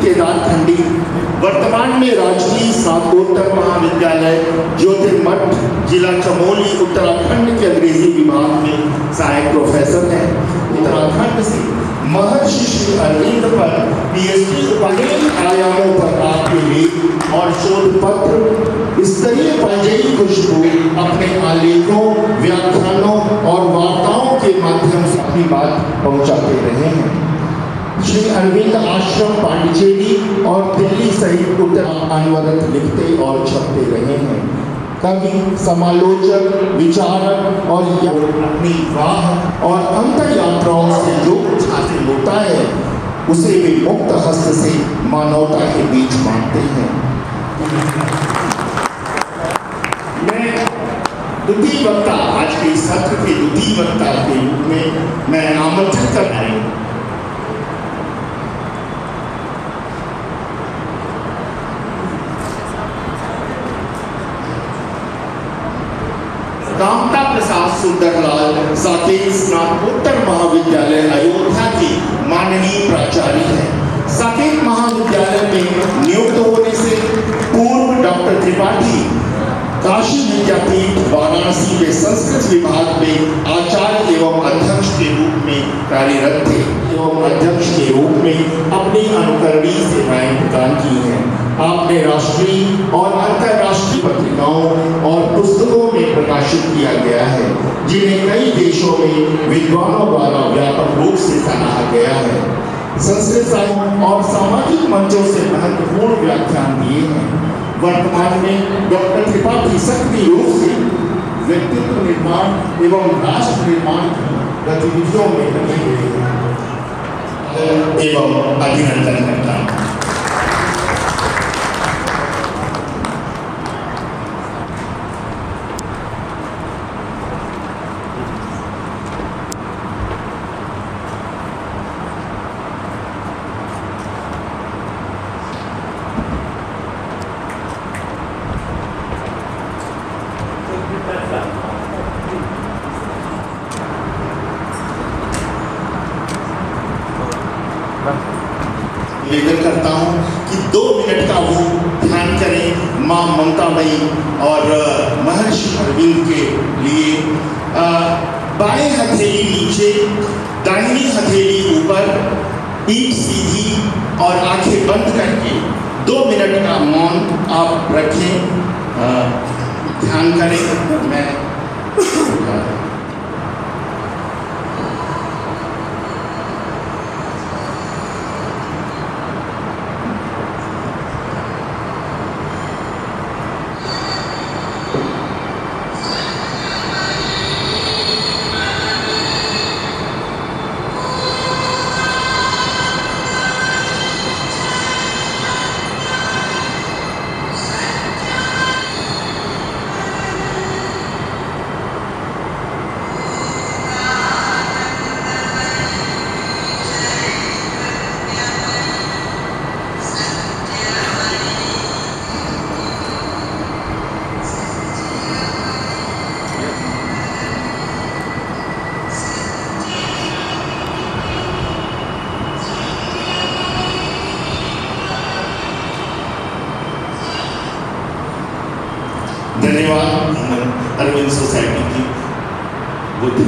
केदारखंडी, वर्तमान में राजकीय स्नातकोत्तर महाविद्यालय ज्योतिर्मठ, जिला चमोली, उत्तराखंड के अंग्रेजी विभाग में सहायक प्रोफेसर हैं। उत्तराखंड से महर्षि श्री अरविंद पर पीएचडी अनेक आयामों पर आपके लेख और शोध पत्र स्तरीय पंजयी खुशबू अपने आलेखों, व्याख्यानों और वार्ताओं के माध्यम से अपनी बात पहुंचाते रहे हैं। श्री अरविंद आश्रम पांडिचेरी और दिल्ली सहित उत्तर अनवरत लिखते और छपते रहे हैं। कवि, समालोचक, विचारक और अपनी वाह और अंतर यात्राओं से जो कुछ हासिल होता है उसे वे मुक्त हस्त से मानवता के बीच बांटते हैं। मैं द्वितीय वक्ता, आज के सत्र के द्वितीय वक्ता के रूप में मैं आमंत्रित कर रहा हूं कामता प्रसाद सुंदरलाल, साकेत स्नातकोत्तर महाविद्यालय अयोध्या के माननीय प्राचार्य हैं। साकेत महाविद्यालय में नियुक्त होने से पूर्व डॉक्टर त्रिपाठी काशी विद्यापीठ वाराणसी में संस्कृत विभाग में आचार्य एवं अध्यक्ष के रूप में कार्यरत थे एवं अध्यक्ष के रूप में अपनी अनुकरणीय सेवाएं प्रदान की हैं। आपने राष्ट्रीय और अंतर्राष्ट्रीय पत्रिकाओं और पुस्तकों में प्रकाशित किया गया है, जिन्हें कई देशों में विद्वानों द्वारा व्यापक रूप से सराहा गया है। संस्कृत साहित्य और सामाजिक मंचों से महत्वपूर्ण व्याख्यान दिए हैं। वर्तमान में डॉक्टर त्रिपाठी सक्रिय रूप से व्यक्तित्व निर्माण एवं राष्ट्र निर्माण की गतिविधियों में लगे हुए हैं एवं अभिनंदन करता हूं। निवेदन करता हूं कि 2 मिनट का वो ध्यान करें मां ममतामयी और महर्षि अरविंद के लिए। बाएं हथेली नीचे, दाहिनी हथेली ऊपर, पीठ सीधी और आंखें बंद करके 2 मिनट का मौन आप रखें, ध्यान करें। मैं धन्यवाद। अरविंद सोसाइटी की बुद्धि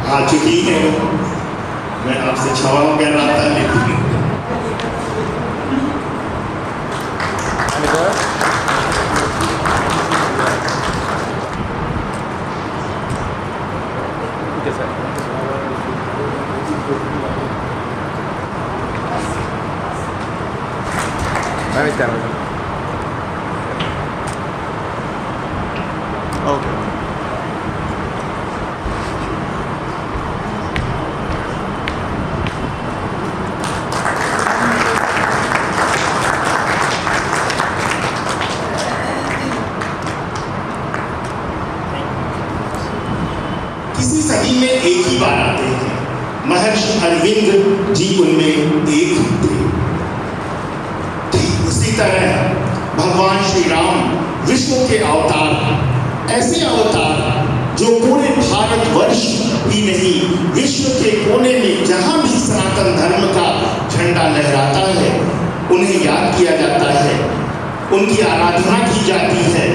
आ चुकी है। मैं आपसे क्षमा कर रहा था, लेकिन Okay. किसी सदी में एक ही बार आते हैं। महर्षि अरविंद जी उनमें एक ही थे। ठीक उसी तरह भगवान श्री राम विष्णु के अवतार, ऐसे अवतार जो पूरे भारतवर्ष ही नहीं, विश्व के कोने में जहां भी सनातन धर्म का झंडा लहराता है उन्हें याद किया जाता है, उनकी आराधना की जाती है।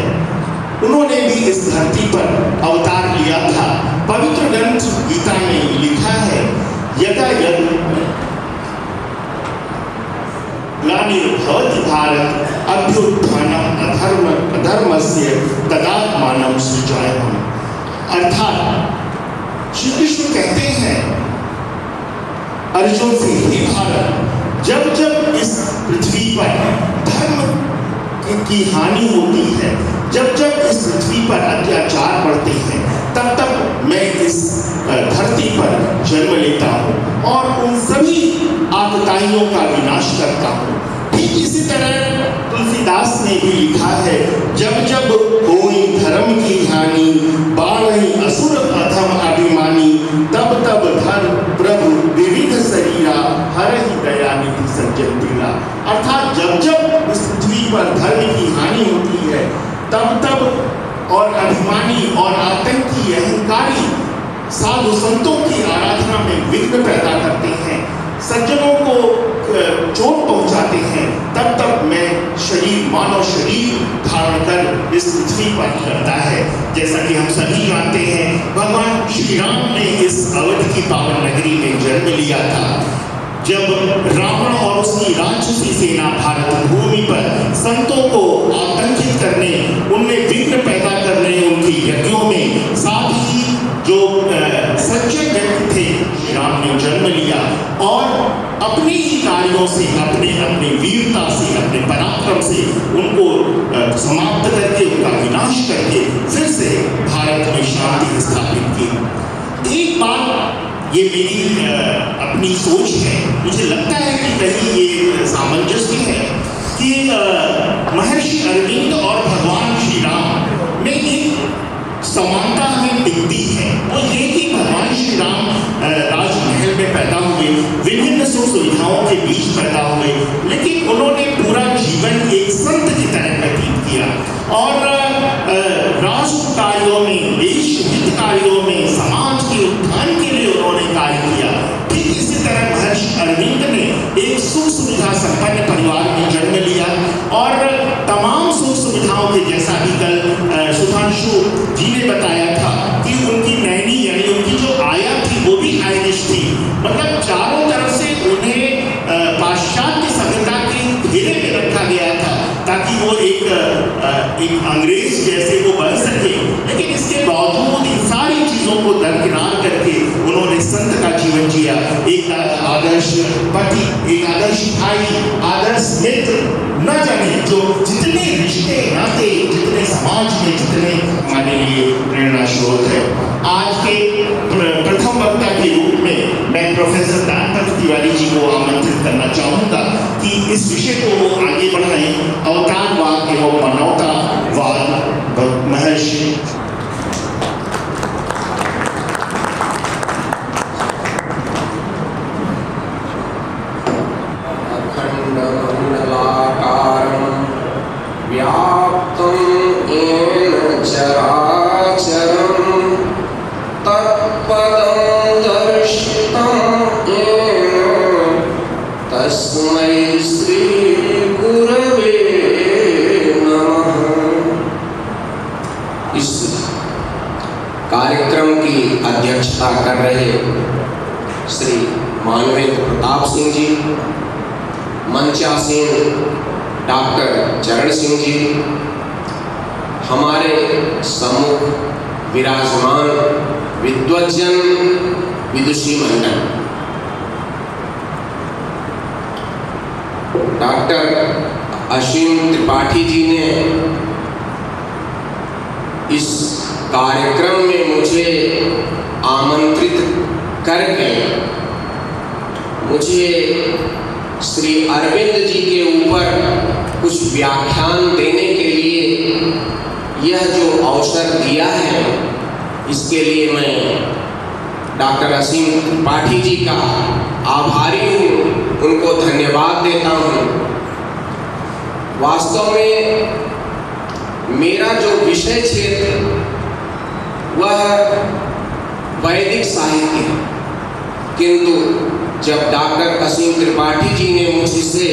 उन्होंने भी इस धरती पर अवतार लिया था। पवित्र ग्रंथ गीता में लिखा है, यदा ग्लानिर्भवति भारत अभ्युत्थानम् अधर्मस्य तदात्मानं सृजाम्यहम्। अर्थात श्री कृष्ण कहते हैं अर्जुन से, हे भारत, जब जब इस पृथ्वी पर धर्म की हानि होती है, जब जब इस पृथ्वी पर अत्याचार बढ़ते हैं, तब तब मैं इस धरती पर जन्म लेता हूँ और उन सभी आतताइयों का विनाश करता हूँ। ठीक इसी तरह तुलसीदास ने भी लिखा है, जब जब होई धर्म की हानि, बाढ़ई असुर अधम अभिमानी, तब तब धर्म प्रभु विविध शरीरा, हरहि दया निधि सज्जन दिला। अर्थात जब जब इस पृथ्वी पर धर्म की हानि होती है, तब तब और अभिमानी और आतंकी अहंकारी साधु संतों की आराधना में विघ्न पैदा करते हैं, सज्जनों को चोट पहुंचाते हैं, तब तब मैं शरीर, मानव शरीर धारण कर इस पृथ्वी पर करता है। जैसा कि हम सभी जानते हैं, भगवान श्री राम ने इस अवध की पावन नगरी में जन्म लिया था। जब रावण और उसकी राक्षसी सेना भारत भूमि पर संतों को आतंकित करने, उनमें विघ्न पैदा करने, उनकी यज्ञों में, साथ ही जो सच्चे व्यक्ति थे, श्री राम ने जन्म लिया और अपने ही कार्यों से, अपने अपने वीरता से, अपने पराक्रम से उनको समाप्त करके, उनका विनाश करके फिर से भारत में शांति स्थापित की। एक बात, ये मेरी अपनी सोच है, मुझे लगता है कि कहीं ये सामंजस्य है कि महर्षि अरविंद और भगवान श्री राम में एक समानता हमें दिखती है। वो ये कि भगवान श्री राम राजमहल में पैदा हुए, विभिन्न सुख सुविधाओं के बीच पैदा हुए, लेकिन उन्होंने पूरा जीवन एक संत की तरह व्यतीत किया और राष्ट्र कार्यों में, देश हित कार्यों में, समाज के उत्थान के लिए उन्होंने कार्य किया। ठीक इसी तरह महर्षि अरविंद ने एक सुख सुविधा संपन्न परिवार में जन्म लिया और तमाम सुख सुविधाओं के, जैसा भी कल सुधांशु जी ने बताया था कि उनकी नैनी यानी उनकी जो आया थी वो भी आयरिश थी, मतलब चारों तरफ से उन्हें पाश्चात्य सभ्यता के घेरे में रखा गया था ताकि वो एक अंग्रेज जैसे वो बन सके। लेकिन इसके बावजूद इन सारी चीजों को दरकिनार करके उन्होंने संत का जीवन जिया। एक आदर्श पति, एक आदर्श भाई, आदर्श मित्र, न जाने जो जितने रिश्ते नाते, जितने समाज में, जितने हमारे लिए प्रेरणा स्रोत है। आज के प्रथम वक्ता के रूप में मैं प्रोफेसर दानपत तिवारी जी को आमंत्रित करना चाहूँगा कि इस विषय को वो आगे बढ़ाएं, अवतारवाद एवं मानवतावाद। महर्षि कार्यक्रम की अध्यक्षता कर रहे श्री मानवेंद्र प्रताप सिंह जी, मंचासीन डॉक्टर चरण सिंह जी, हमारे सम्मुख विराजमान विद्वज्जन विदुषी मंडल, डॉक्टर असीम त्रिपाठी जी ने इस कार्यक्रम में मुझे आमंत्रित करके मुझे श्री अरविंद जी के ऊपर कुछ व्याख्यान देने के लिए यह जो अवसर दिया है, इसके लिए मैं डॉक्टर असीम त्रिपाठी जी का आभारी हूँ, उनको धन्यवाद देता हूँ। वास्तव में मेरा जो विषय क्षेत्र वह वैदिक साहित्य है, किंतु जब डॉक्टर असीम त्रिपाठी जी ने मुझसे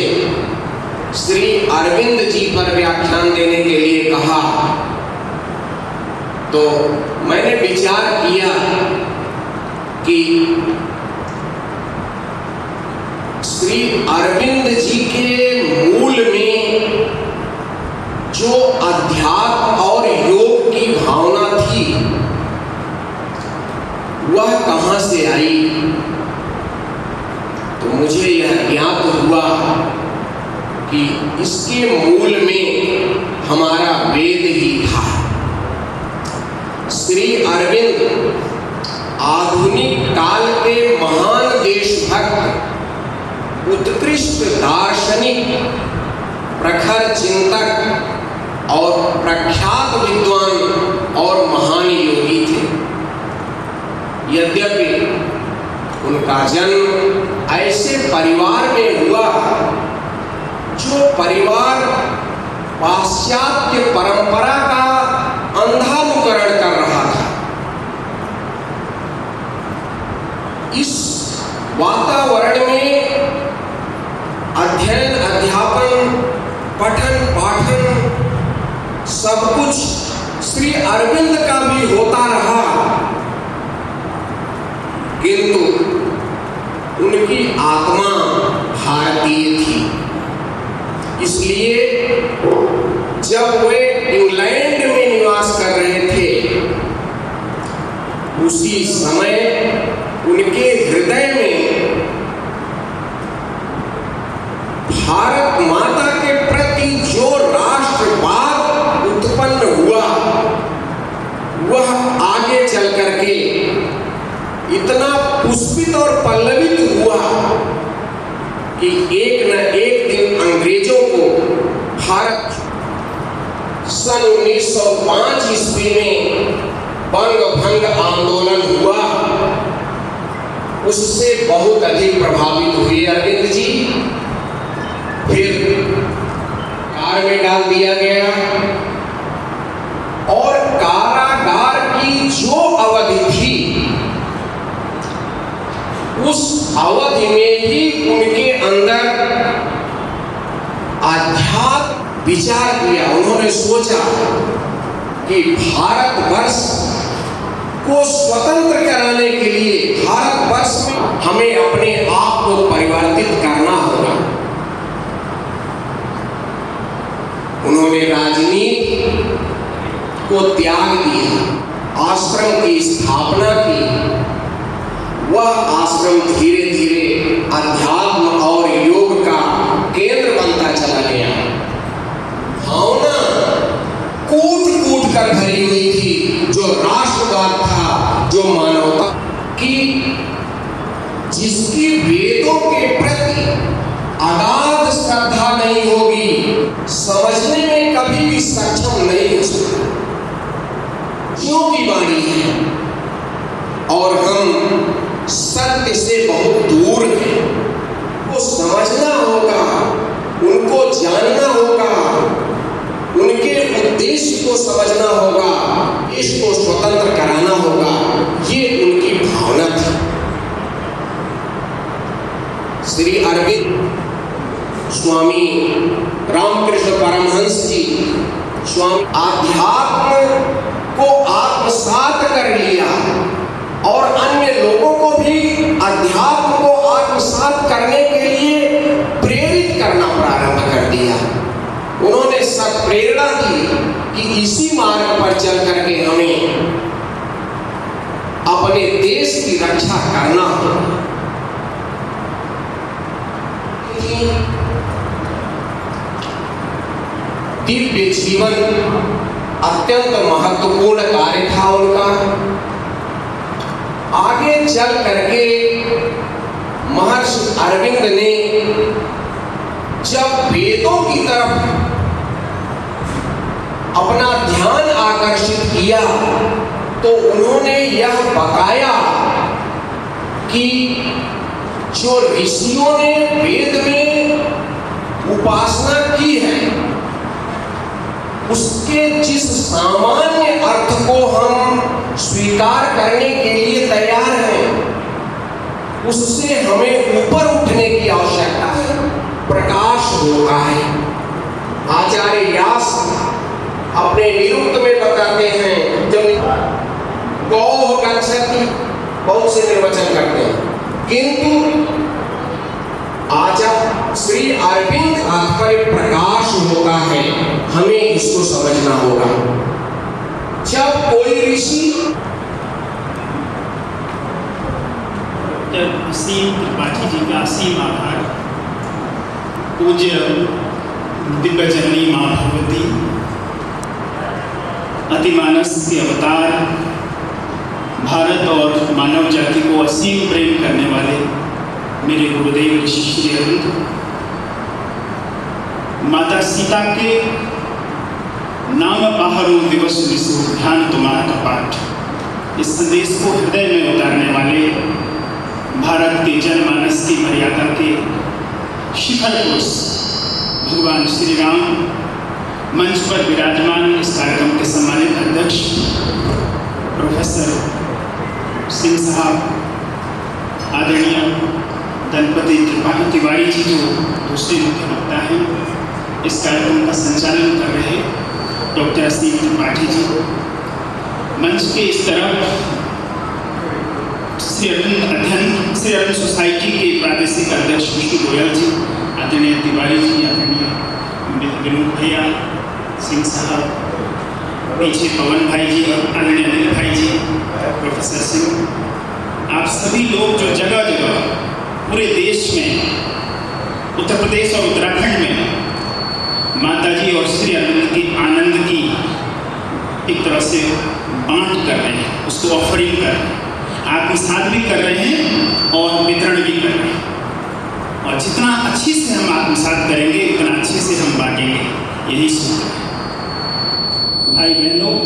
श्री अरविंद जी पर व्याख्यान देने के लिए कहा तो मैंने विचार किया कि श्री अरविंद जी के मूल में जो अध्यात्म और योग की भावना थी वह कहां से आई। तो मुझे यह ज्ञात हुआ कि इसके मूल में हमारा वेद ही था। श्री अरविंद आधुनिक काल के महान देशभक्त, उत्कृष्ट दार्शनिक, प्रखर चिंतक और प्रख्यात विद्वान और महान योगी थे। यद्यपि उनका जन्म ऐसे परिवार में हुआ जो परिवार पाश्चात्य परंपरा का अंधानुकरण कर रहा था। इस वातावरण में अध्ययन, अध्यापन, पठन पाठन सब कुछ श्री अरविंद का भी होता रहा, किंतु उनकी आत्मा भारतीय थी। इसलिए जब वे इंग्लैंड में निवास कर रहे थे उसी समय उनके हृदय में भारत माता के प्रति जो राष्ट्रवाद उत्पन्न हुआ वह आगे चल करके इतना पुष्पित और पल्लवित हुआ कि एक न एक दिन अंग्रेजों को भारत सन 1905 ईस्वी में बंग भंग आंदोलन हुआ, उससे बहुत अधिक प्रभावित हुए अरविंद जी। फिर कार में डाल दिया गया और कारागार की जो अवधि थी उस अवधि में ही उनके अंदर आध्यात्म विचार किया। उन्होंने सोचा कि भारतवर्ष को स्वतंत्र कराने के लिए भारतवर्ष में हमें अपने आप को परिवर्तित करना होगा। उन्होंने राजनीति को त्याग दिया, आश्रम की स्थापना की। वह आश्रम धीरे धीरे अध्यात्म और योग का केंद्र बनता चला गया। भावना कूट कूट कर भरी हुई थी, जो राष्ट्रवाद था, जो मानवता की, जिसकी वेदों के प्रति अगाध श्रद्धा नहीं होगी, समझने में कभी भी सक्षम नहीं हो सकता। क्यों की वाणी है और हम सत्य से बहुत दूर हैं। वो समझना होगा, उनको जानना होगा, उनके उद्देश्य को समझना होगा, इसको स्वतंत्र कराना होगा। ये उनकी भावना थी। श्री अरविंद, स्वामी रामकृष्ण परमहंस जी, स्वामी आध्यात्म को आत्मसात कर लिया और अन्य लोगों को भी अध्यात्म को आत्मसात करने के लिए प्रेरित करना प्रारंभ कर दिया। उन्होंने सब प्रेरणा दी कि इसी मार्ग पर चल करके हमें अपने देश की रक्षा करना हो। दिव्य जीवन अत्यंत महत्वपूर्ण कार्य था उनका। आगे चल करके महर्षि अरविंद ने जब वेदों की तरफ अपना ध्यान आकर्षित किया तो उन्होंने यह बताया कि जो ऋषियों ने वेद में उपासना की है उसके जिस सामान्य अर्थ को हम स्वीकार करने के लिए तैयार हैं उससे हमें ऊपर उठने की आवश्यकता है। प्रकाश होता है। आचार्य व्यास अपने निरुक्त में बताते हैं, जब गौः गच्छति बहुत से निर्वचन करते हैं, किंतु आचार्य श्री अरविंद तात्पर्य प्रकाश होता है, हमें इसको समझना होगा। जब कोई ऋषि असीम त्रिपाठी जी का असीम आभार। पूज्य दिव्य जननी माँ भगवती अतिमानस के अवतार, भारत और मानव जाति को असीम प्रेम करने वाले मेरे गुरुदेव ऋषि श्री अरविंद, माता सीता के नाम पाहरो दिवस विशु ध्यान तुम्हारा पाठ, इस संदेश को हृदय में उतारने वाले भारत के जनमानस की मर्यादा के शिखर पुरुष भगवान श्री राम मंच पर विराजमान इस कार्यक्रम के सम्मानित अध्यक्ष प्रोफेसर सिंह साहब, आदरणीय दलपति त्रिपाठी तिवारी जी जो दूसरे मुख्य वक्ता हैं, इस कार्यक्रम का संचालन कर रहे डॉक्टर असीम त्रिपाठी जी, मंच के इस तरफ श्री अरविंद सोसाइटी के प्रादेशिक अध्यक्ष विष्णु गोयल जी, आदरणीय तिवारी जी, आदरणीय विनोद भैया, सिंह साहब, पीछे पवन भाई जी, आदरणीय अनिल भाई जी, प्रोफेसर सिंह, आप सभी लोग जो जगह जगह पूरे देश में, उत्तर प्रदेश और उत्तराखंड में माता जी और श्री अरविंद की आनंद की एक तरह से बांट कर रहे हैं, उसको ऑफरिंग कर रहे हैं, आत्मसात भी कर रहे हैं और वितरण भी कर रहे हैं। और जितना अच्छे से हम आत्मसात करेंगे उतना अच्छे से हम बांटेंगे, यही सूत्र है। भाई बहनों,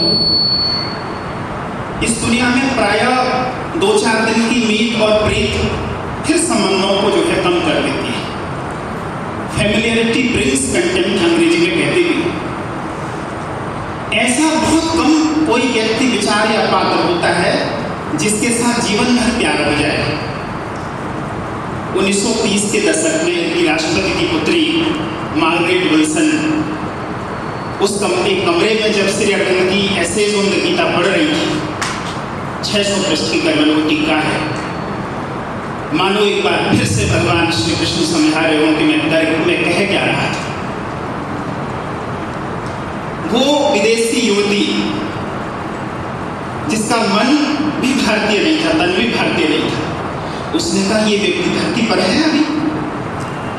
इस दुनिया में प्रायः 2-4 दिन की मीत और प्रीत फिर संबंधों को जो है कम कर देती है। फैमिलियरिटी ब्रिंग्स कंटेम्प्ट अंग्रेजी में कहते भी। ऐसा बहुत कम कोई व्यक्ति, विचार या पात्र होता है जिसके साथ जीवन भर प्यार हो जाए। 1930 के दशक में राष्ट्रपति की पुत्री मार्गरेट विल्सन उस एक कमरे में जब श्री अरविंद की एसेज ऑन द गीता पढ़ रही थी, 600 पृष्ठ की कलम वो टीका है, मानो एक बार फिर से भगवान श्री कृष्ण समझा रहे हो कि मैं तर्क में कह क्या रहा था। वो विदेशी युवती जिसका मन भी भारतीय नहीं था, तन भी भारतीय नहीं था, उसने कहा ये व्यक्ति धरती पर है अभी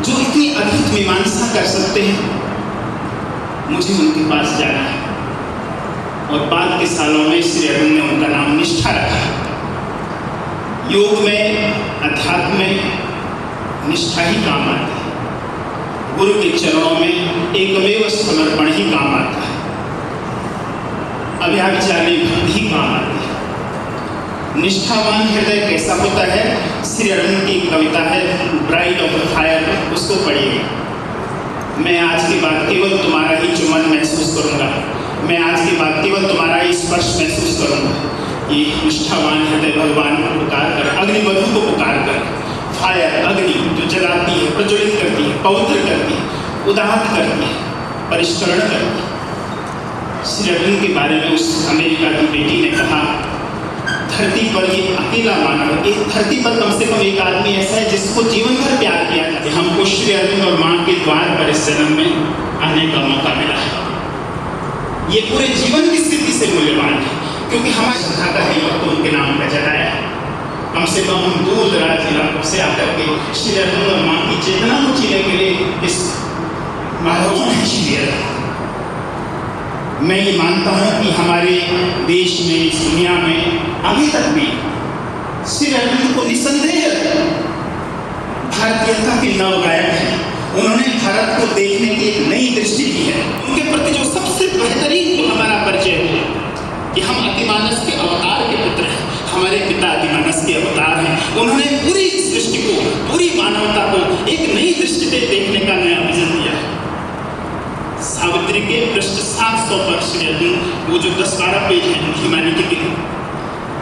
जो इतनी अद्भुत मीमांसा कर सकते हैं, मुझे उनके पास जाना है। और बाद के सालों में श्री अरविंद ने उनका नाम निष्ठा रखा। योग में, अध्यात्म में निष्ठा ही काम आती है। गुरु के चरणों में एकमेव समर्पण ही काम आता है। अव्याभिचारी भक्ति ही काम आती है। निष्ठावान हृदय कैसा होता है? श्री अरविंद की कविता है ब्राइड ऑफ द फायर, उसको पढ़िए। मैं आज के बाद केवल तुम्हारा ही चुम्बन महसूस करूंगा, मैं आज के बाद केवल तुम्हारा ही स्पर्श महसूस करूंगा। ये निष्ठावान हृदय भगवान को पुकार कर, अग्निमधु को पुकार कर, फायर अग्नि जो जलाती है, प्रज्वलित करती है, पवित्र करती है, उदाहत करती है, परिष्करण करती है। श्री अरविंद के बारे में उस अमेरिका की बेटी ने कहा, धरती पर ये अकेला मानव, एक धरती पर कम से कम एक आदमी ऐसा है जिसको जीवन भर प्यार किया जाता है। हमको श्री अरविंद और माँ के द्वार पर इस जन्म में आने का मौका मिला है। ये पूरे जीवन की स्थिति से मूल्यवान है, क्योंकि हमारी श्रद्धा का है तो उनके नाम का जलाया। कम से कम हम दूर दराज इलाकों से आकर के श्री अरविंद और माँ की चेतना को जीने के लिए इस माधव ने श्री अरविंद। मैं ये मानता हूँ कि हमारे देश में, इस दुनिया में अभी तक भी श्री अरविंद को निसंदेह भारतीयता के नवगायक हैं। उन्होंने भारत को देखने की एक नई दृष्टि दी है। उनके प्रति जो सबसे बेहतरीन जो हमारा परिचय है कि हम अतिमानस के अवतार के पुत्र हैं, हमारे पिता अतिमानस के अवतार हैं। उन्होंने पूरी सृष्टि को, पूरी मानवता को एक नई दृष्टि से देखने का नया विजन दिया है। सावित्री के पृष्ठ 700 पर श्री अरविंद, वो जो 10-12 पेज हैं ह्यूमैनिटी के लिए,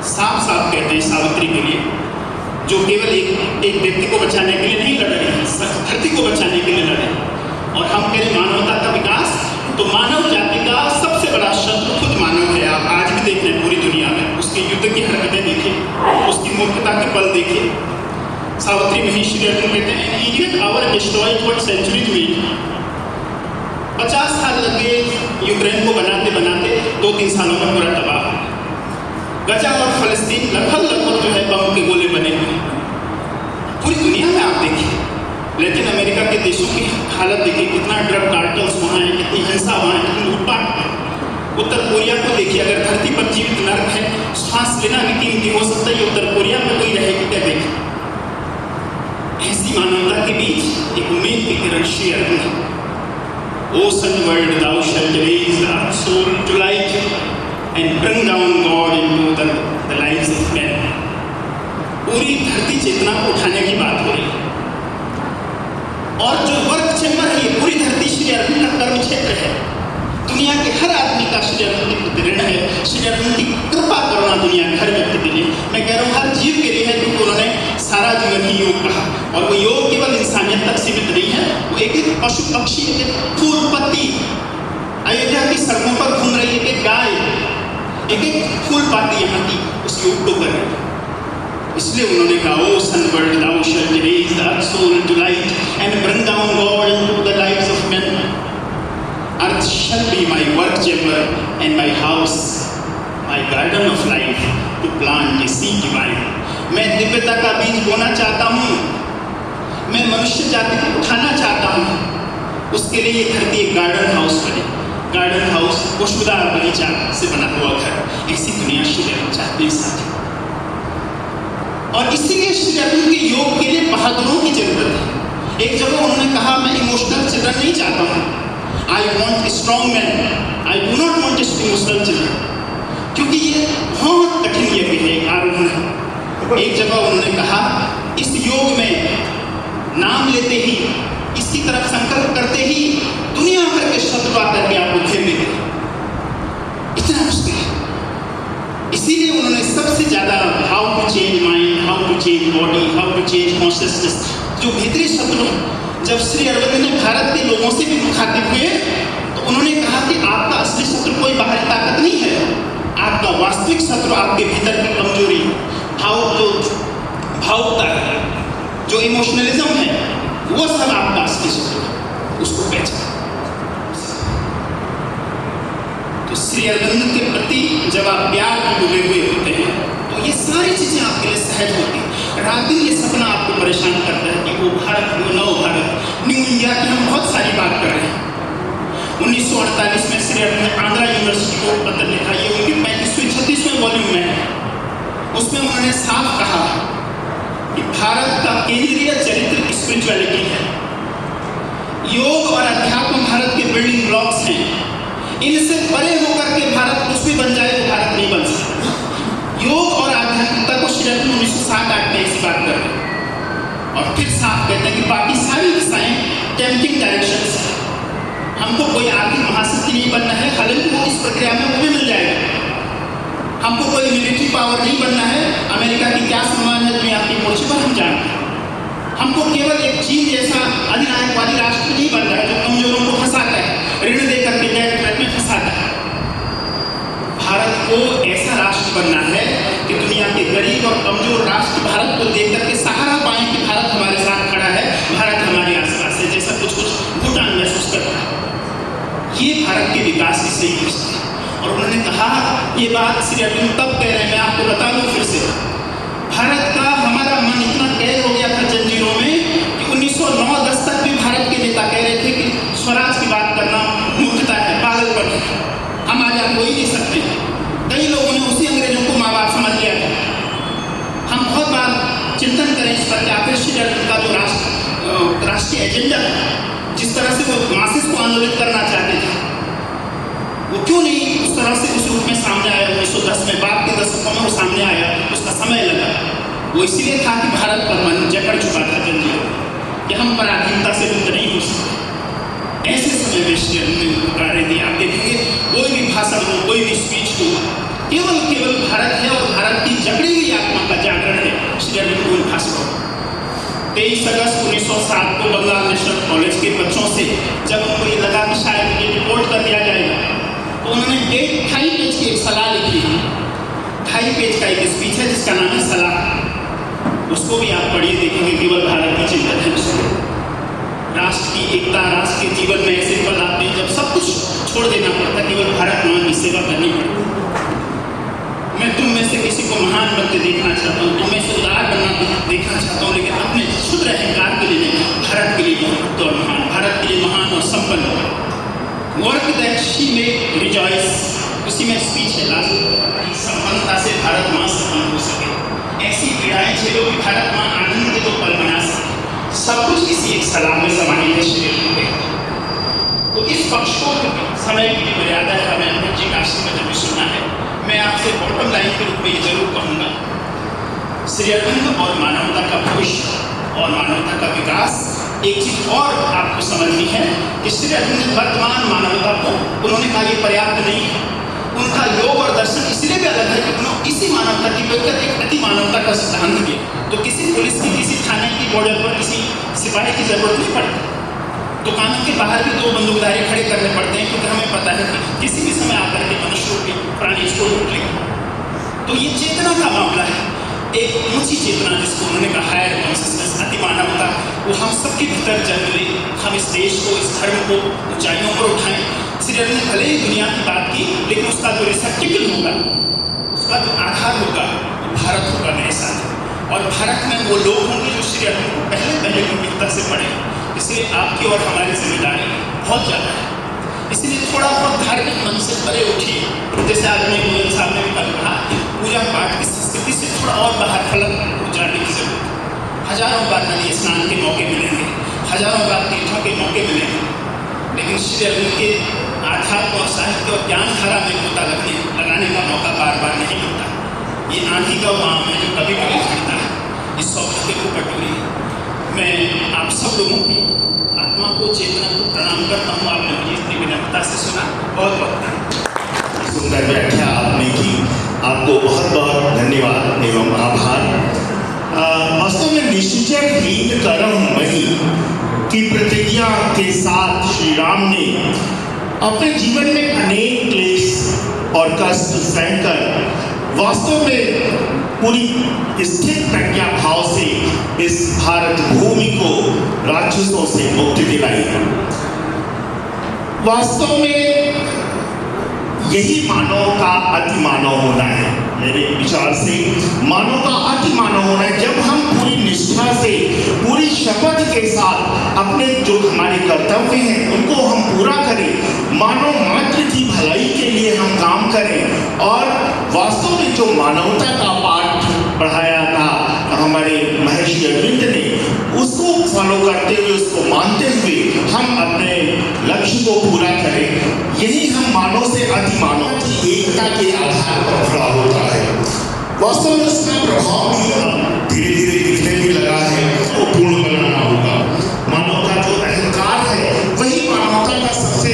साफ साफ कहते हैं सावित्री के लिए जो केवल एक व्यक्ति को बचाने के लिए नहीं लड़ रहे हैं, धरती को बचाने के लिए लड़े। और हम कह रहे मानवता का विकास, तो मानव जाति का सबसे बड़ा शत्रु खुद मानव है। आप आज भी देख रहे हैं पूरी दुनिया में, उसके युद्ध की हरकतें देखिए, उसकी मूर्खता के पल देखिए। सावित्री महिषी अर्जुन कहते हैं, "An idiot hour destroyed what centuries made." 50 साल लगे यूक्रेन को बनाते बनाते, 2-3 सालों में पूरा तबाह। गजा और फलस्तीन लगभग जो है बम के गोले बने हुए। पूरी दुनिया में आप देखिए, लेकिन अमेरिका के देशों की हालत देखिए, कितना ड्रग कार्टल्स वहाँ है, कितनी हिंसा वहाँ है, कितनी लूटपाट। उत्तर कोरिया को देखिए, अगर धरती पर जीवित नर्क है, सांस लेना भी कीमती हो सकता है, उत्तर कोरिया में कोई रहेगी क्या देखिए। ऐसी मानवता के बीच एक उम्मीद की किरण Shri Arjun, "O sun world, thou shalt raise the soul to light and bring down God into the lives of men." पूरी धरती चेतना को उठाने की बात हो रही है। और जो वर्क चेंबर है, ये पूरी धरती श्री अर्जुन का कर्म क्षेत्र है। दुनिया के हर आदमी का श्री अर्जुन के प्रति ऋण है। श्री अर्जुन की कृपा करुणा दुनिया के हर व्यक्ति के लिए, मैं कह रहा हूँ हर जीव के लिए है, क्योंकि उन्होंने सारा जीवन ही योग कहा। और वो योग केवल इंसानियत तक सीमित नहीं है, वो एक एक पशु पक्षी, एक एक फूल पत्ती, अयोध्या की सड़कों पर घूम रही एक एक गाय, एक एक फूल पाती यहाँ की उसकी उपयोग कर रही है। इसलिए उन्होंने कहा, "O sun world, thou shalt raise the soul to light and bring down God into the lives of men. Earth shall be my work chamber and my house, my garden of life to plant a seed divine." मैं दिव्यता का बीज बोना चाहता हूँ, मैं मनुष्य जाति को उठाना चाहता हूँ। उसके लिए ये धरती एक गार्डन हाउस बने। गार्डन हाउस खुशबूदार बगीचा से बना हुआ घर, ऐसी दुनिया श्री अर्जुन चाहते हैं साथी। और इसीलिए श्री अर्जुन के योग के लिए बहादुरों की जरूरत है। एक जगह उन्होंने कहा, "मैं इमोशनल चिल्ड्रन नहीं चाहता हूँ, I want strong man, I do not want emotional children", क्योंकि ये बहुत कठिन यज्ञ है, आरोहण है। एक जगह उन्होंने कहा, "इस योग में नाम लेते ही, इसकी तरफ संकल्प करते ही दुनिया भर के शत्रु आकर के आपको घेर लेते, इतना मुश्किल है।" इसीलिए उन्होंने सबसे ज्यादा how to change mind, how to change body, how to change consciousness, जो भीतरी शत्रु, जब श्री अरविंद ने भारत के लोगों से भी मुखातिब हुए तो उन्होंने कहा कि आपका असली शत्रु कोई बाहरी ताकत नहीं है, आपका वास्तविक शत्रु आपके भीतर की कमजोरी, भावुकता है, जो इमोशनलिज्म है, वो सब आपका असली शत्रु है, उसको पहचान। तो श्री अरविंद के प्रति जब आप प्यार में डूबे हुए होते हैं तो ये सारी चीजें आपके लिए सहज होती हैं। रात दिन ये सपना आपको परेशान करता है कि वो भारत, वो नव भारत, न्यू इंडिया की हम बहुत सारी बात कर रहे हैं। 1948 में श्री अरविंद ने आंध्रा यूनिवर्सिटी को पत्र लिखा, ये उनकी 35वें वॉल्यूम में है। उसमें उन्होंने साफ कहा कि भारत का केंद्रीय चरित्र स्पिरिचुअलिटी है। योग और अध्यात्म भारत के बिल्डिंग ब्लॉक्स हैं। इनसे परे होकर के भारत कुछ भी बन जाए तो भारत नहीं बन सकता। योग और आध्यात्मिकता को श्री अरविंद 1907-8 में ऐसी बात कर रहे हैं। और फिर साफ कहते हैं कि बाकी सारी दिशाएं टेम्पटिंग डायरेक्शंस हैं। हमको कोई आर्थिक महाशक्ति नहीं बनना है, हालांकि वो इस प्रक्रिया में वो भी मिल जाएगा। हमको कोई मिलिट्री पावर नहीं बनना है, अमेरिका की क्या सम्मान है दुनिया की मोर्चे पर हम जानते हैं। हमको केवल एक चीन जैसा अधिनायकवादी राष्ट्र नहीं बनना है जो कमजोरों को फंसाता है, ऋण देकर के डेट ट्रैप में फंसाता है। भारत को ऐसा राष्ट्र बनना है कि दुनिया के गरीब और कमजोर राष्ट्र भारत को देख करके सहारा पाएं कि भारत हमारे साथ खड़ा है, भारत हमारे आसपास है, जैसा कुछ भूटान महसूस करता है। ये भारत के विकास की सही दृष्टि है। और उन्होंने कहा, ये बात श्री अरविंद तब कह रहे हैं, मैं आपको बता दूं फिर से, भारत का हमारा मन इतना कैद हो गया था जंजीरों में कि 1909-10 तक भी भारत के नेता कह रहे थे कि स्वराज की बात करना मूर्खता है, पागलपन है, हम आजाद हो ही नहीं सकते। कई लोगों ने उसी अंग्रेजों को माँ बाप समझ लिया था। हम बहुत बार चिंतन करें इस पर कि आखिर श्री अरविंद का जो राष्ट्रीय एजेंडा जिस तरह से वो मासिस को आंदोलित करना चाहते थे, वो क्यों नहीं उस तरह से उस रूप में सामने आया। 1910 में बाद के दशकों में वो सामने आया, उसका समय लगा। वो इसलिए था कि भारत का मन जकड़ चुका था जंजीरों में कि हम पराधीनता से मुक्त नहीं हो सकते। ऐसे समय में श्री अरविंद ने पुकारे दी। आप देखेंगे कोई भी भाषण हो, कोई भी स्पीच हो, केवल भारत है और भारत की जकड़ी हुई आत्मा का जागरण है। श्री अरविंद को 23 अगस्त 1907 को बंगाल नेशनल कॉलेज के बच्चों से जब उनको ये लगा कि शायद ये रिपोर्ट कर दिया जाएगा, तो उन्होंने 2.5 पेज की एक सलाह लिखी। 2.5 पेज का एक स्पीच है जिसका नाम है सलाह। उसको भी आप पढ़िए, देखेंगे केवल भारत की चिंतन है उसमें। राष्ट्र की एकता, राष्ट्र के जीवन में ऐसे पल आते हैं जब सब कुछ छोड़ देना पड़ता, केवल भारत माँ की सेवा करनी पड़ती। मैं तुम में से किसी को महान बनते देखना चाहता हूँ, तुम में से उदार बनना देखना चाहता हूँ, लेकिन अपने क्षुद्र अहंकार के लिए नहीं, भारत के लिए बहुत और महान, भारत के लिए महान और संपन्न। वर्क दैट शी में रिजॉइस, उसी में स्पीच है लास्ट। संपन्नता से भारत माँ संपन्न हो सके, ऐसी पीड़ाएं झेलो कि भारत माँ आनंद के तो पल बना सके। सब कुछ इसी एक सलाह में समाहित है श्री में। तो इस पक्ष को समय की मर्यादा है, हमें अमृत जी का आशीर्वाद भी सुनना है। मैं आपसे बॉटम लाइन के रूप में ये जरूर कहूँगा, श्री अरविंद और मानवता का भविष्य और मानवता का विकास। एक चीज और आपको समझनी है कि श्री अरविंद वर्तमान मानवता को उन्होंने कहा ये पर्याप्त नहीं है। उनका योग और दर्शन इसलिए भी अलग है कि उन्होंने इसी मानवता की लेकर एक अति मानवता का सिद्धांत दिया। तो किसी पुलिस की, किसी थाने की बॉर्डर पर किसी सिपाही की जरूरत नहीं पड़ती। दुकानों के बाहर भी 2 बंदूकधारी खड़े करने पड़ते हैं, क्योंकि हमें पता है कि किसी भी समय आकर के मनुष्य रूपी प्राणी इसको लूट लेंगे। तो ये चेतना का मामला है, एक ऊंची चेतना जिसको उन्होंने कहा हायर कॉन्शियसनेस, अति मानवता, वो हम सबके भीतर जन्म ले। हम इस देश को, इस धर्म को ऊंचाइयों पर उठाएं। श्री अरविंद ने भले ही दुनिया की बात की, लेकिन उसका जो रिसेप्टिकल होगा, उसका जो आधार होगा, वो भारत होगा मेरे साथ। और भारत में वो लोग होंगे जो श्री अरविंद को पहले गंभीरता से पढ़े। इसलिए आपकी और हमारी जिम्मेदारी बहुत ज़्यादा है। इसलिए थोड़ा बहुत धार्मिक मन से परे उठिए। जैसे आदमी गोयल साहब ने भी कल कहा, पूजा पाठ की संस्कृति से थोड़ा और बाहर फलक जाने की जरूरत है। हजारों बार नदी स्नान के मौके मिलेंगे, हजारों बार तीर्थों के मौके मिलेंगे, लेकिन श्री अरविंद के आध्यात्म और साहित्य और ज्ञान धारा में गोता लगाने का मौका बार बार नहीं मिलता। ये आंधी का वाम है जो कभी कभी खड़ता है, इस सौभाग्य को कटोरी। मैं आप सब लोगों की आत्मा को, चेतना को प्रणाम करता हूँ। आपने मुझे इतनी विनम्रता से सुना, बहुत बहुत सुंदर व्याख्या आपने की, आपको बहुत बहुत धन्यवाद एवं आभार। वास्तव में निश्चयहीन कर्म मही की प्रतिज्ञा के साथ श्री राम ने अपने जीवन में अनेक क्लेश और कष्ट सहकर वास्तव में पूरी स्थिर प्रज्ञा भाव से इस भारत भूमि को राक्षसों से मुक्ति दिलाई। वास्तव में यही मानव का अति मानव होना है। मेरे विचार से मानव का अति मानव होना है, जब हम पूरी निष्ठा से, पूरी शपथ के साथ अपने जो हमारे कर्तव्य हैं उनको हम पूरा करें, मानव मात्र की भलाई के लिए हम काम करें। और वास्तव में जो मानवता का पाठ पढ़ाया था हमारे महर्षि अरविंद ने, उसको फॉलो करते हुए, उसको मानते हुए हम अपने लक्ष्य को पूरा करें। यही हम मानव से अति मानव की एकता के आधार पर खड़ा होता है। वास्तव में उसका प्रभाव भी धीरे धीरे दिखने भी लगा है, वो पूर्ण बनाना होगा। मानव का जो अहंकार है वही मानवता का सबसे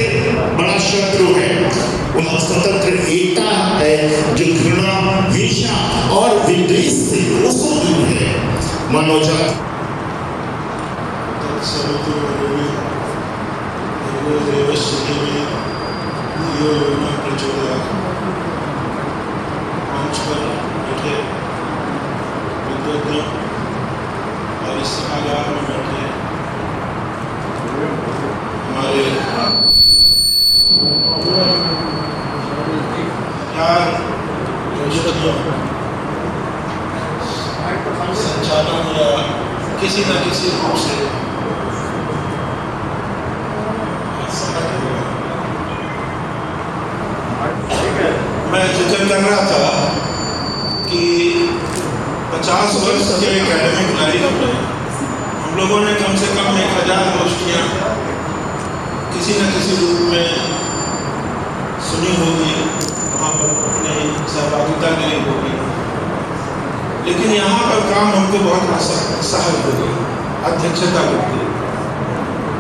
बड़ा शत्रु है। वह स्वतंत्र एकता है जो घृणा, हिंसा और विद्वेष से उसको दूर है। मनोजात और इस सभागार में बैठे हमारे संचालन या किसी न किसी रूप से मैं जिक्र कर रहा था कि 50 वर्ष के एकेडमिक लाइफ में हम लोगों ने कम से कम 1000 गोष्ठियाँ किसी न किसी रूप में सुनी होगी, वहाँ पर अपनी सहभागिता ली होगी। लेकिन यहाँ पर काम हमको बहुत सहज हो गई, अध्यक्षता होती है।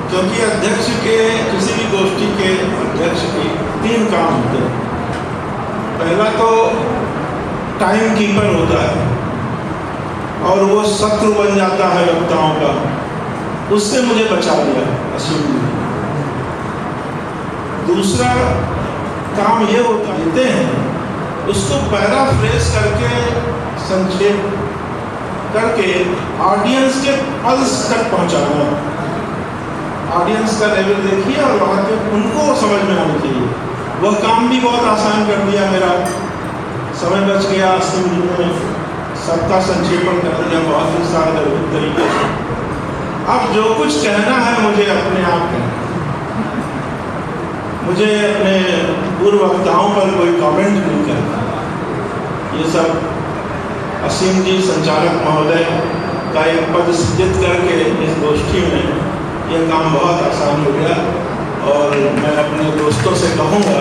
क्योंकि अध्यक्ष के, किसी भी गोष्ठी के अध्यक्ष के 3 काम होते हैं। पहला तो टाइम कीपर होता है, और वो शत्रु बन जाता है वक्ताओं का, उससे मुझे बचा लिया असीम जी ने। दूसरा काम ये होता देते हैं, उसको पैराफ्रेज करके संक्षेप करके ऑडियंस के पल्स तक पहुंचाना। ऑडियंस का लेवल देखिए और वहाँ के उनको समझ में आनी चाहिए। वह काम भी बहुत आसान कर दिया मेरा, समय बच गया। असीम जी ने सबका संक्षेपण कर दिया बहुत विस्तार तरीके से। अब जो कुछ कहना है मुझे अपने आप कहना, मुझे अपने पूर्व वक्ताओं पर कोई कमेंट नहीं करना। ये सब असीम जी संचालक महोदय का एक पद सृजित करके इस गोष्ठी में यह काम बहुत आसान हो गया। और मैं अपने दोस्तों से कहूँगा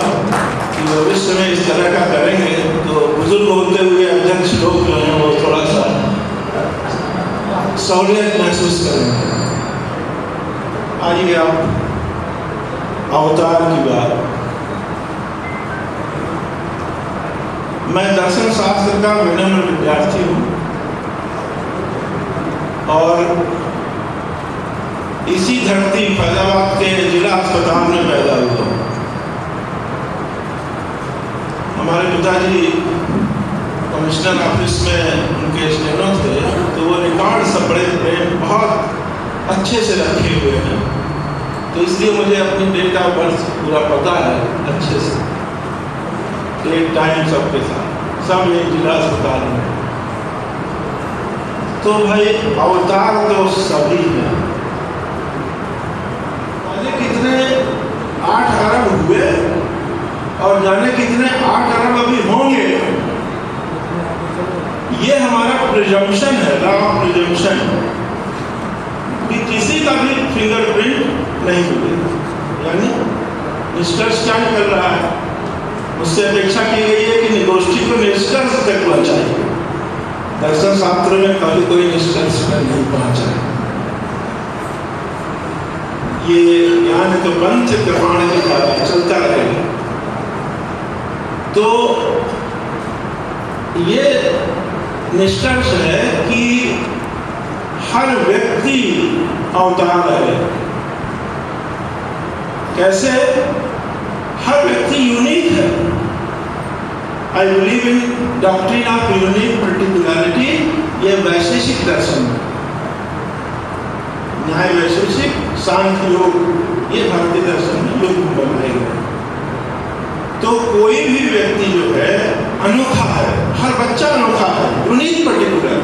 कि भविष्य में इस तरह का करेंगे तो बुजुर्ग होते हुए अध्यक्ष लोग जो हैं वो थोड़ा सा सहूलियत महसूस करेंगे। आइए आप अवतार की बात। मैं दर्शन शास्त्र का विनम्र विद्यार्थी हूँ और इसी धरती फैजाबाद के जिला अस्पताल में पैदा हुआ। हमारे पिताजी कमिश्नर ऑफिस में उनके स्टेनो थे, तो वो रिकॉर्ड सब बड़े बहुत अच्छे से रखे हुए हैं, तो इसलिए मुझे अपनी डेट ऑफ बर्थ पूरा पता है अच्छे से, डेट टाइम सबके साथ, सब एक जिला अस्पताल में। तो भाई अवतार तो सभी हैं। कितने 8 अरब हुए और जाने कितने 8 अरब अभी होंगे। ये हमारा प्रिजम्पशन है, लॉ ऑफ प्रिजम्पशन, कि किसी का भी फिंगरप्रिंट नहीं मिलेगा। यानी निष्कर्ष क्या निकल रहा है, उससे अपेक्षा की गई है कि गोष्ठी को निष्कर्ष तक पहुंचाए। दर्शन शास्त्र में कभी कोई निष्कर्ष पर नहीं पहुंचा। ये ज्ञान तो पंच कृपाण की धारा चलता रहेगा। तो ये निष्कर्ष है कि हर व्यक्ति अवतार है। कैसे? हर व्यक्ति यूनिक है। I believe in doctrine of unique particularity. ये वैशेषिक दर्शन है, न्याय वैशेषिक सांख्य योग, ये भारतीय दर्शन में योग बनाए गए। तो कोई भी व्यक्ति जो है अनोखा है, हर बच्चा अनोखा है, यूनिक पर्टिकुलर।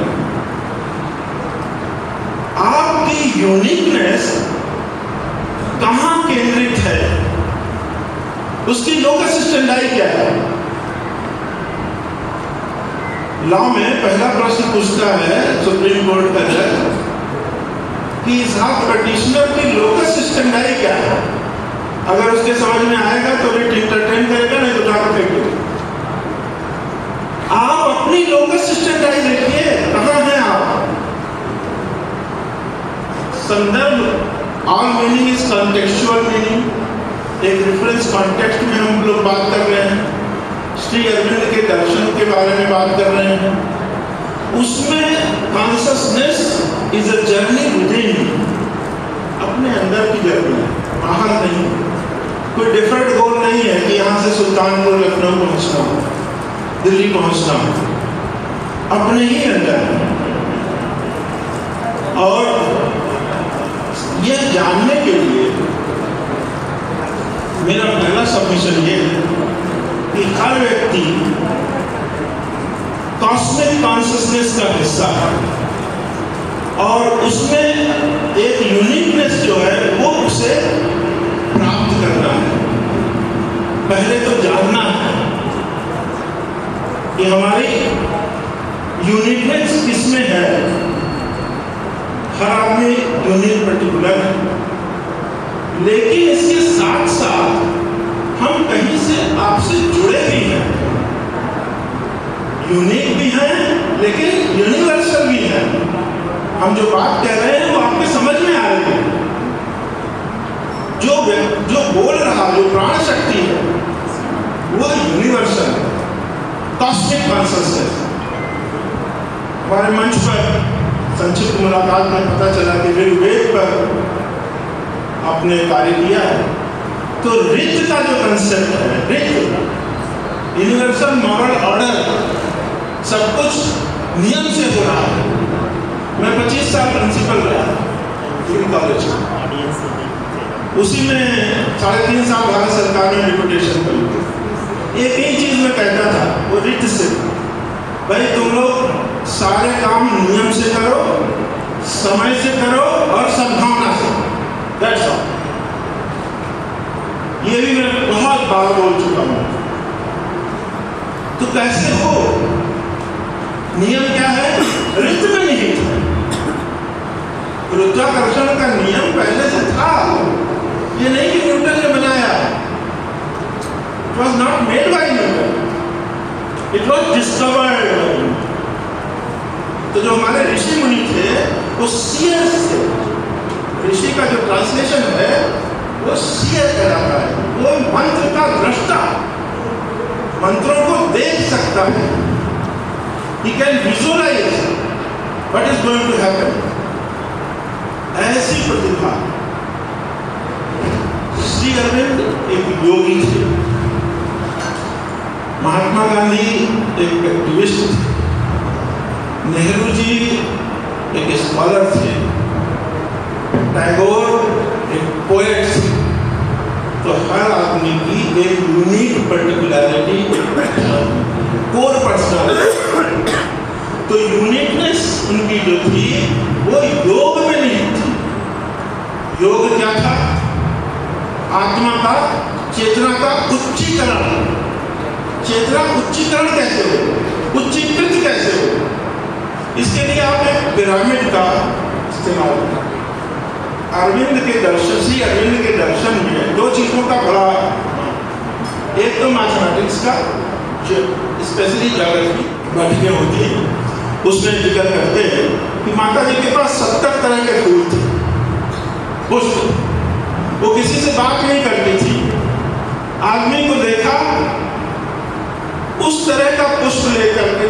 आपकी यूनिकनेस कहाँ केंद्रित है, उसकी लोकस स्टैंडर्ड क्या है? लॉ में पहला प्रश्न पूछता है सुप्रीम कोर्ट का जज कि साहब पिटिशनर की लोकस स्टैंडर्ड क्या है। अगर उसके समझ में आएगा तो रिट इंटरटेन करेगा, नहीं तो उठा फेंक देगा। आप अपनी लोकस स्टैंडर्ड देखिए, कहाँ हैं आप? संदर्भ, all meaning is contextual meaning. एक रेफरेंस कॉन्टेक्स्ट में हम लोग बात कर रहे हैं, श्री अरविंद के दर्शन के बारे में बात कर रहे हैं। उसमें consciousness is a journey within, अपने अंदर की जर्नी, बाहर नहीं। कोई डिफरेंट गोल नहीं है कि यहाँ से सुल्तानपुर लखनऊ पहुँचना हो, दिल्ली पहुँचना हो, अपने ही अंदर। और यह जानने के लिए मेरा पहला सबमिशन ये है कि हर व्यक्ति कॉस्मिक कॉन्शसनेस का हिस्सा है और उसमें एक यूनिकनेस जो है वो उसे प्राप्त करना है। पहले तो जानना है कि हमारी यूनिकनेस किसमें है। हर आदमी यूनिक पर्टिकुलर है, लेकिन इसके साथ साथ हम कहीं से आपसे जुड़े भी हैं, यूनिक भी हैं लेकिन यूनिवर्सल भी हैं। हम जो बात कह रहे हैं वो आपके समझ में आ रही है। जो बोल रहा, जो प्राण शक्ति है वो यूनिवर्सल, कॉस्मिक कॉन्शसनेस। हमारे मंच पर संक्षिप्त मुलाकात में पता चला कि ऋग्वेद पर आपने कार्य किया है। तो ऋत का जो कंसेप्ट है, ऋत यूनिवर्सल मॉरल ऑर्डर, सब कुछ नियम से हो रहा है। मैं 25 साल प्रिंसिपल रहा डिग्री कॉलेज में, उसी में 3.5 साल भारत सरकार ने डिप्यूटेशन करी। एक ही चीज मैं कहता था, वो ऋत से, भाई तुम लोग सारे काम नियम से करो, समय से करो और सद्भावना से। That's all। ये भी मैं बहुत बार बोल चुका हूं। तो कैसे हो? नियम क्या है? ऋत में निहित है। गुरुत्वाकर्षण का नियम पहले से था, ये नहीं कि न्यूटन ने बनाया। It was not made by Newton, it was discovered। तो जो हमारे ऋषि मुनि थे वो सीयर्स थे। ऋषि का जो ट्रांसलेशन है वो सीयर कहलाता है। वो मंत्र का दृष्टा, मंत्रों को देख सकता है। He can visualize what is going to happen। ऐसी प्रतिभा। श्री अरविंद एक योगी थे, महात्मा गांधी एक एक्टिविस्ट थे, नेहरू जी एक स्कॉलर थे, टैगोर एक पोएट थे। तो हर आदमी की एक यूनिक पर्टिकुलरिटी, कोर पर्सनालिटी। तो यूनिकनेस उनकी जो थी वो योग में नहीं थी। योग क्या था? आत्मा का, चेतना का उच्चीकरण। चेतना उच्चीकरण कैसे हो? उच्चीकृत कैसे हो? इसके लिए आप एक पिरामिड का इस्तेमाल करें। अरविंद के दर्शन, श्री अरविंद के दर्शन में दो चीजों का बड़ा, एक तो मैथमेटिक्स का, जो स्पेशली ज्योग्राफी बैठकें होती हैं, उसमें जिक्र करते हैं कि माता जी के पास 70 तरह के फूल थे, पुष्प। वो किसी से बात नहीं करती थी। आदमी को देखा, उस तरह का पुष्प लेकर के,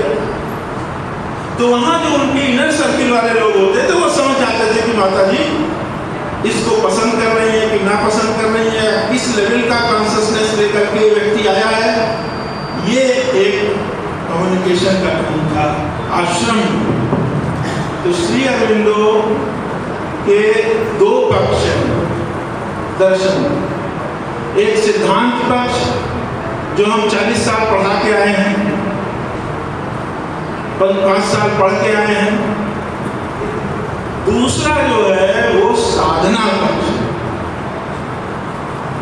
तो वहां जो उनके इनर सर्किल वाले लोग होते थे वो समझ जाते थे कि माता जी इसको पसंद कर रही है कि ना पसंद कर रही है, किस लेवल का कॉन्शियसनेस लेकर के व्यक्ति आया है। ये एक कम्युनिकेशन का उनका आश्रम। तो श्री अरविंदो के दो पक्ष हैं दर्शन। एक सिद्धांत पक्ष जो हम 40 साल पढ़ा के आए हैं, 5 साल पढ़ के आए हैं। दूसरा जो है वो साधना पक्ष,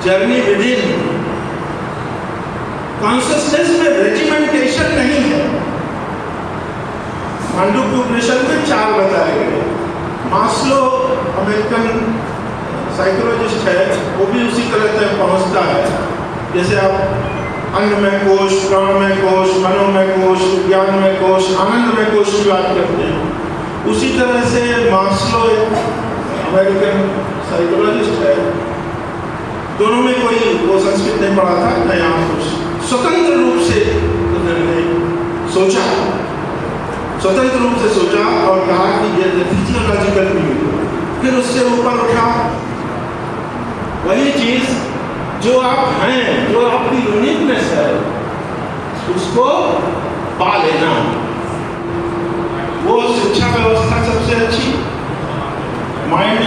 जर्नी विद इन। कॉन्शियसनेस में रेजिमेंटेशन नहीं है। मांडुक्य उपनिषद में 4 बताए गए। मास्लो अमेरिकन साइकोलॉजिस्ट है, वो भी उसी तरह से पहुंचता है। जैसे आप अन्न में कोश, प्राण में कोश, मनो में कोश, ज्ञान में कोश, आनंद में कोश की बात करते हैं। उसी तरह से मास्लो अमेरिकन साइकोलॉजिस्ट है। दोनों में कोई वो संस्कृत नहीं पढ़ा था, न यहाँ कुछ। स्वतंत्र रूप से उन्होंने सोचा, स्वतंत्र रूप से सोचा और कहा कि ये फिजियोलॉजिकल भी। फिर उससे ऊपर उठा वही चीज जो आप हैं, जो आपकी यूनिकनेस है, उसको पा लेना। वो शिक्षा व्यवस्था सबसे अच्छी माइंड।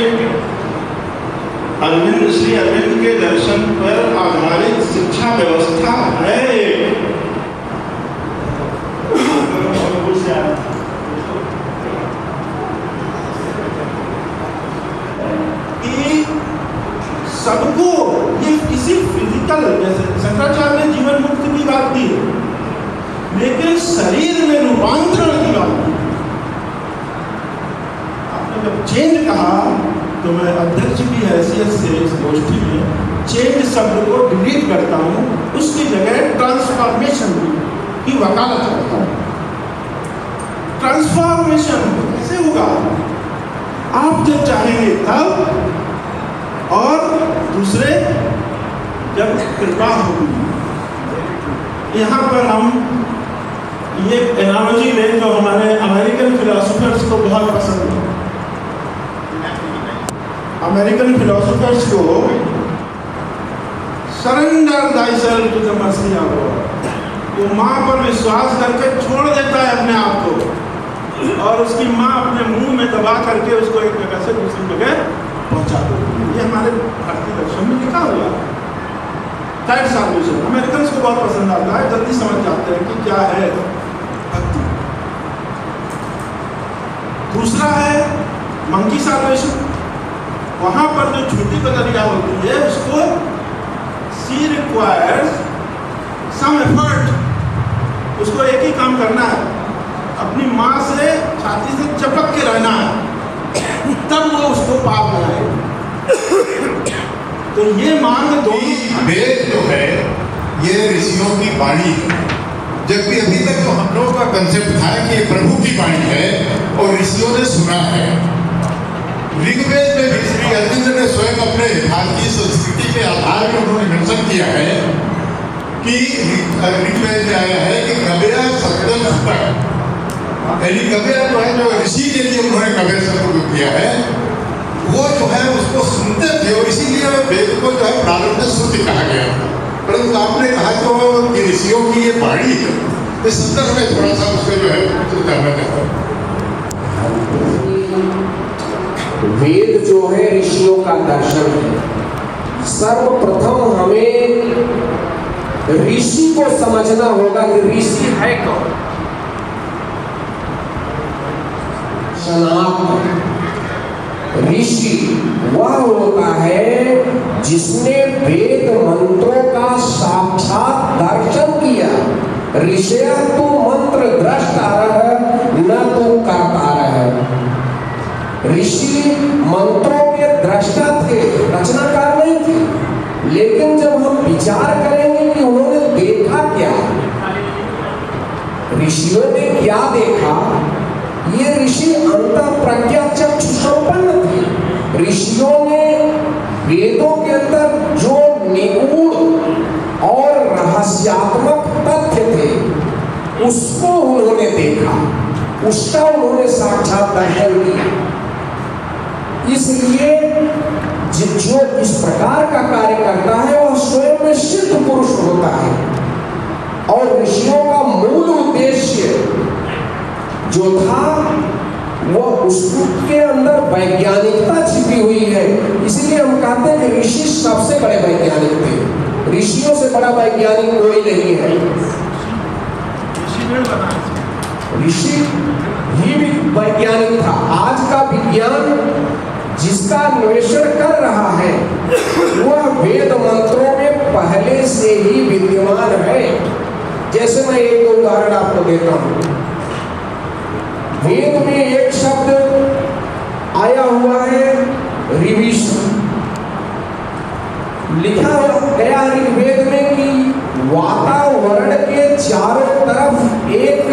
अरविंद, श्री अरविंद के दर्शन पर आधारित शिक्षा व्यवस्था है। कि सबको ये किसी फिजिकल, जैसे शंकराचार्य ने जीवन मुक्ति की बात की, लेकिन शरीर में रूपांतरण की बात की। आपने जब चेंज कहा तो मैं अध्यक्ष की हैसियत से इस गोष्ठी में चेंज शब्द को डिलीट करता हूँ, उसकी जगह ट्रांसफॉर्मेशन की वकालत करता हूँ। ट्रांसफॉर्मेशन कैसे होगा? आप जब चाहेंगे तब, और दूसरे जब कृपा होगी। यहाँ पर हम ये एनालॉजी में जो हमारे अमेरिकन फिलोसोफर्स को बहुत पसंद है। अमेरिकन फिलोसोफर्स को surrender thyself to the mercy of God, वो माँ पर विश्वास करके छोड़ देता है अपने आप को, और उसकी माँ अपने मुंह में दबा करके उसको एक जगह से दूसरी जगह पहुंचा देती है। ये हमारे भारतीय दर्शन में लिखा हुआ है। थर्ड सॉल्यूशन अमेरिकन को बहुत पसंद आता है, जल्दी समझ जाते हैं कि क्या है भक्ति। दूसरा है मंकी सॉल्यूशन। वहां पर जो छोटी बदलिया होती है उसको सी रिक्वायर्स सम एफर्ट, उसको एक ही काम करना है, अपनी माँ से छाती से चपक के रहना है, तब वो उसको पाप बनाए। तो ये मांग दोनों वेद जो है ये ऋषियों की वाणी है, जबकि अभी तक तो हम लोगों का कंसेप्ट था कि ये प्रभु की वाणी है और ऋषियों ने सुना है। ऋग्वेद में भी श्री अरविंद ने स्वयं अपने भारतीय संस्कृति के आधार पर उन्होंने मेंशन किया है कि ऋग्वेद में आया है कि कबीरा सत्यम सुतक, यानी कबीरा जो है जो ऋषि के लिए उन्होंने कबीर शब्द को किया है, वो जो है उसको सुनते थे और इसीलिए वेद को जो है प्रारंभ में श्रुति कहा गया। परंतु आपने कहा तो कि ऋषियों की ये वाणी है, इस संदर्भ में थोड़ा सा उसको जो है जानना चाहता हूँ। वेद जो है ऋषियों का दर्शन है। सर्वप्रथम हमें ऋषि को समझना होगा कि ऋषि है कौन। ऋषि वह होता है जिसने वेद मंत्रों का साक्षात दर्शन किया। ऋषय तो मंत्र दृष्टा न तो करता रहे। ऋषि मंत्रों के दृष्टा थे, रचनाकार नहीं थे, लेकिन जब हम विचार करेंगे कि उन्होंने देखा क्या, ऋषियों ने क्या देखा, ये ऋषि अंतः प्रज्ञा चक्षु संपन्न थे। ऋषियों ने वेदों के अंदर जो निगूढ़ और रहस्यात्मक तथ्य थे उसको उन्होंने देखा, उसका उन्होंने साक्षात दर्शन किया। इसलिए जो इस प्रकार का कार्य करता है वह स्वयं में सिद्ध पुरुष होता है। और ऋषियों का मूल उद्देश्य जो था वह उसके अंदर वैज्ञानिकता छिपी हुई है। इसलिए हम कहते हैं कि ऋषि सबसे बड़े वैज्ञानिक थे। ऋषियों से बड़ा वैज्ञानिक कोई नहीं है। ऋषि ही भी वैज्ञानिक था। आज का विज्ञान जिसका अन्वेषण कर रहा है वह वेद मंत्रों में पहले से ही विद्यमान है। जैसे मैं एक दो उदाहरण आपको देता हूं। वेद में एक शब्द आया हुआ है रिविशन, लिखा गया ऋग्वेद में कि वातावरण के चारों तरफ एक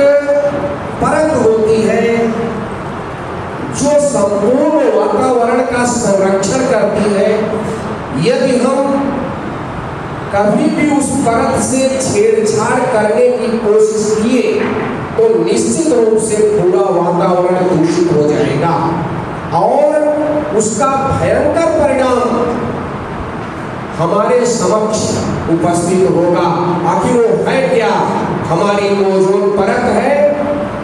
परत होती है जो संपूर्ण वातावरण का संरक्षण करती है। यदि हम कभी भी उस परत से छेड़छाड़ करने की कोशिश किए तो निश्चित रूप से पूरा वातावरण दूषित हो जाएगा और उसका भयंकर परिणाम हमारे समक्ष उपस्थित होगा। आखिर वो है क्या? हमारी ओजोन परत है।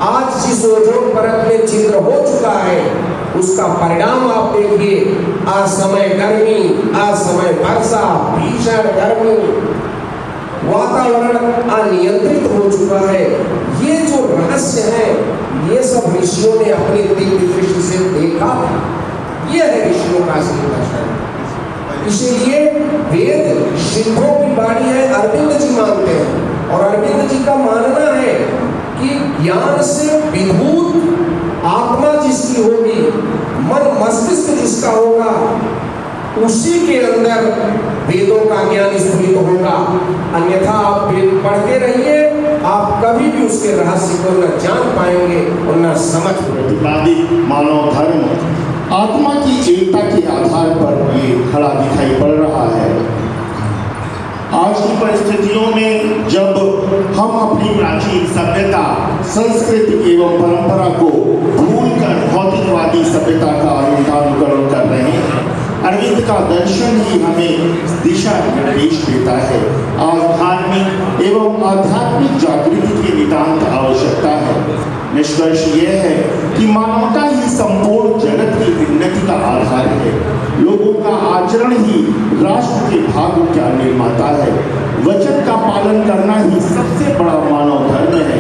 आज जिस ओजोन परत में छिद्र हो चुका है उसका परिणाम आप देखिए, असमय गर्मी, असमय वर्षा, भीषण गर्मी, वातावरण अनियंत्रित हो चुका है। ये जो रहस्य है ये सब ऋषियों ने अपनी दिव्य दृष्टि से देखा। ये है ऋषियों का असली दर्शन। इसीलिए वेद सिद्धों की वाणी है, अरविंद जी मानते हैं। और अरविंद जी का मानना है कि ज्ञान से विभूत आत्मा जिसकी होगी, मन मस्तिष्क जिसका होगा, उसी के अंदर वेदों का ज्ञान स्फुरित होगा। अन्यथा आप वेद पढ़ते रहिए, आप कभी भी उसके रहस्य को न जान पाएंगे और न समझ पाएंगे। प्रतिपादित मानव धर्म आत्मा की एकता के आधार पर ये खड़ा दिखाई पड़ रहा है। आज की परिस्थितियों में जब हम अपनी प्राचीन सभ्यता, संस्कृति एवं परंपरा को भूलकर भौतिकवादी सभ्यता का अनुकरण कर रहे हैं, अरविंद का दर्शन ही हमें दिशा निर्देश देता है। आज धार्मिक एवं आध्यात्मिक जागृति की नितांत आवश्यकता है। निष्कर्ष यह है कि मानवता ही संपूर्ण जगत की उन्नति का आधार है। लोगों का आचरण ही राष्ट्र के भाग्य का निर्माता है। वचन का पालन करना ही सबसे बड़ा मानव धर्म है,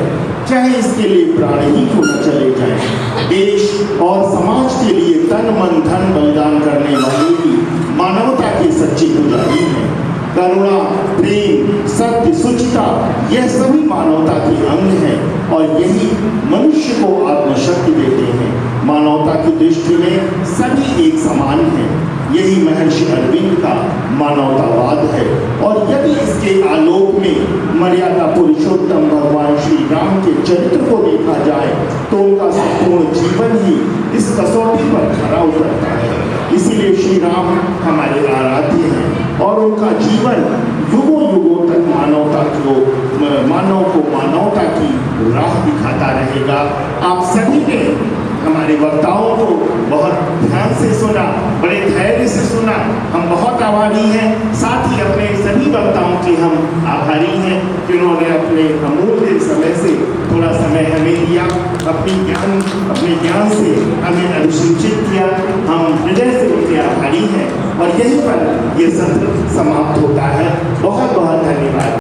चाहे इसके लिए प्राण ही क्यों न चले जाएं। देश और समाज के लिए तन मन धन बलिदान करने वाले ही मानवता के सच्चे पुजारी हैं। करुणा, प्रेम, सत्य, शुचिता यह सभी मानवता के अंग हैं और यही मनुष्य को आत्मशक्ति देते हैं। मानवता की दृष्टि में सभी एक समान हैं। यही महर्षि अरविंद का मानवतावाद है और यदि इसके आलोक में मर्यादा पुरुषोत्तम भगवान श्री राम के चरित्र को देखा जाए तो उनका संपूर्ण जीवन ही इस कसौटी पर खरा उतरता है। इसीलिए श्री राम हमारे आराध्य हैं और उनका जीवन युगों युगों तक मानव को मानवता की राह दिखाता रहेगा। आप सभी ने हमारे वक्ताओं को बहुत ध्यान से सुना, बड़े धैर्य से सुना। हम बहुत आभारी हैं। साथ ही अपने सभी वक्ताओं के हम आभारी हैं जिन्होंने अपने अमूल्य समय से थोड़ा समय हमें दिया, अपने ज्ञान से हमें अभिषेचित किया। हम हृदय से उनके आभारी हैं और यहीं पर ये सत्र समाप्त होता है। बहुत बहुत धन्यवाद।